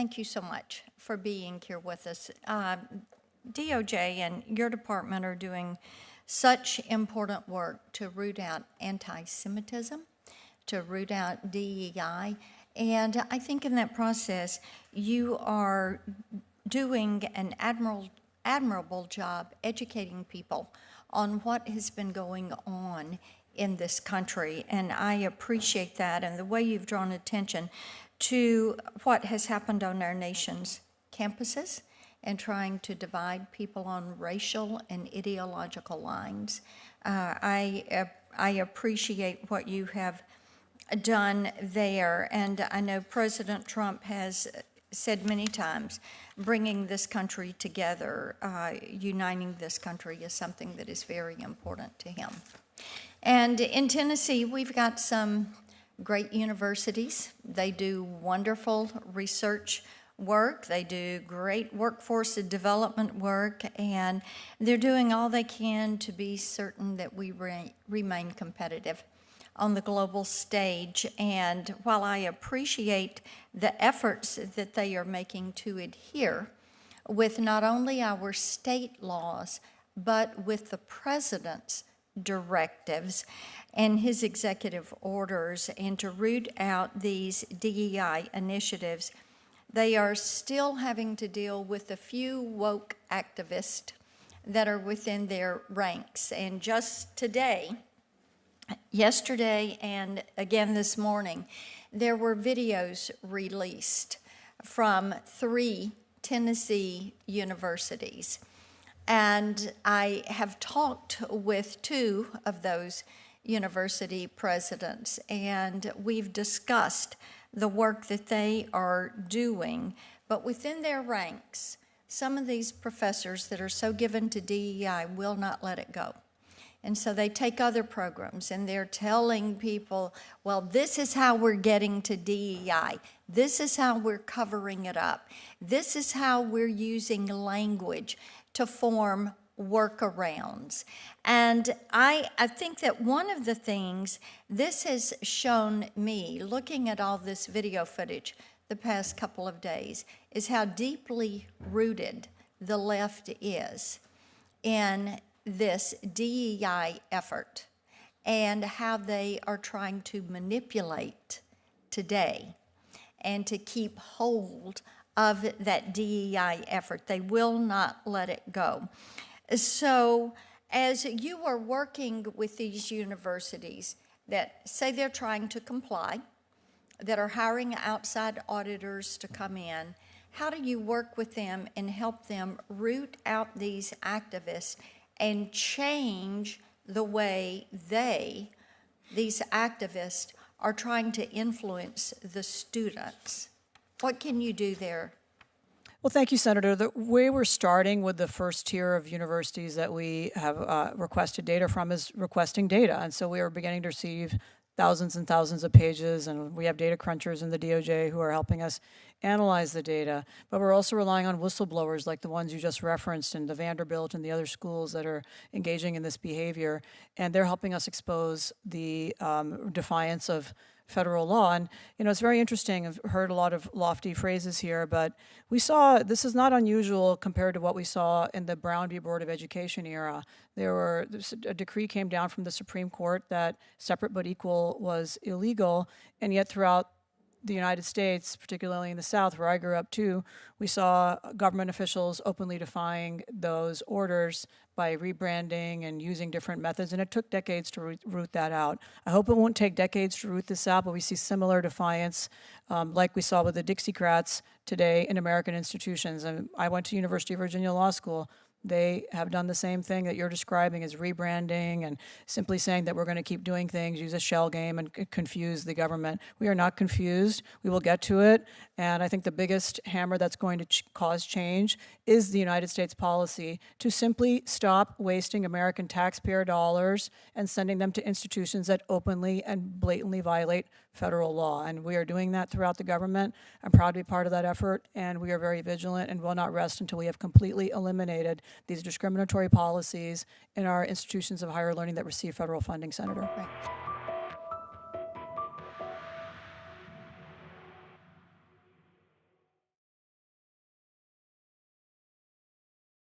thank you so much for being here with us. DOJ and your department are doing such important work to root out anti-Semitism, to root out DEI, and I think in that process you are doing an admirable job educating people on what has been going on in this country, and I appreciate that and the way you've drawn attention to what has happened on our nation's campuses and trying to divide people on racial and ideological lines. I appreciate what you have done there, and I know President Trump has said many times, bringing this country together, uniting this country is something that is very important to him. And in Tennessee, we've got some great universities. They do wonderful research work. They do great workforce development work, and they're doing all they can to be certain that we remain competitive on the global stage. And while I appreciate the efforts that they are making to adhere with not only our state laws, but with the president's directives and his executive orders, and to root out these DEI initiatives, they are still having to deal with a few woke activists that are within their ranks. And just today, yesterday and again this morning, there were videos released from 3 Tennessee universities. And I have talked with 2 of those university presidents, and we've discussed the work that they are doing. But within their ranks, some of these professors that are so given to DEI will not let it go. And so they take other programs and they're telling people, well, this is how we're getting to DEI. This is how we're covering it up. This is how we're using language to form workarounds. And I think that one of the things this has shown me, looking at all this video footage the past couple of days, is how deeply rooted the left is in this DEI effort and how they are trying to manipulate today and to keep hold of that DEI effort. They will not let it go. So as you are working with these universities that say they're trying to comply, that are hiring outside auditors to come in, how do you work with them and help them root out these activists and change the way these activists are trying to influence the students? What can you do there? Well, thank you, Senator. The way we're starting with the first tier of universities that we have requested data from is requesting data. And so we are beginning to receive thousands and thousands of pages, and we have data crunchers in the DOJ who are helping us analyze the data. But we're also relying on whistleblowers like the ones you just referenced and the Vanderbilt and the other schools that are engaging in this behavior. And they're helping us expose the defiance of federal law. And, you know, it's very interesting. I've heard a lot of lofty phrases here, but we saw, this is not unusual compared to what we saw in the Brown v. Board of Education era. A decree came down from the Supreme Court that separate but equal was illegal, and yet throughout the United States, particularly in the South, where I grew up too, we saw government officials openly defying those orders by rebranding and using different methods, and it took decades to root that out. I hope it won't take decades to root this out, but we see similar defiance like we saw with the Dixiecrats today in American institutions. And I went to University of Virginia Law School. They have done the same thing that you're describing as rebranding and simply saying that we're going to keep doing things, use a shell game, and confuse the government. We are not confused. We will get to it. And I think the biggest hammer that's going to cause change is the United States policy to simply stop wasting American taxpayer dollars and sending them to institutions that openly and blatantly violate federal law. And we are doing that throughout the government. I'm proud to be part of that effort, and we are very vigilant and will not rest until we have completely eliminated these discriminatory policies in our institutions of higher learning that receive federal funding, Senator. Right.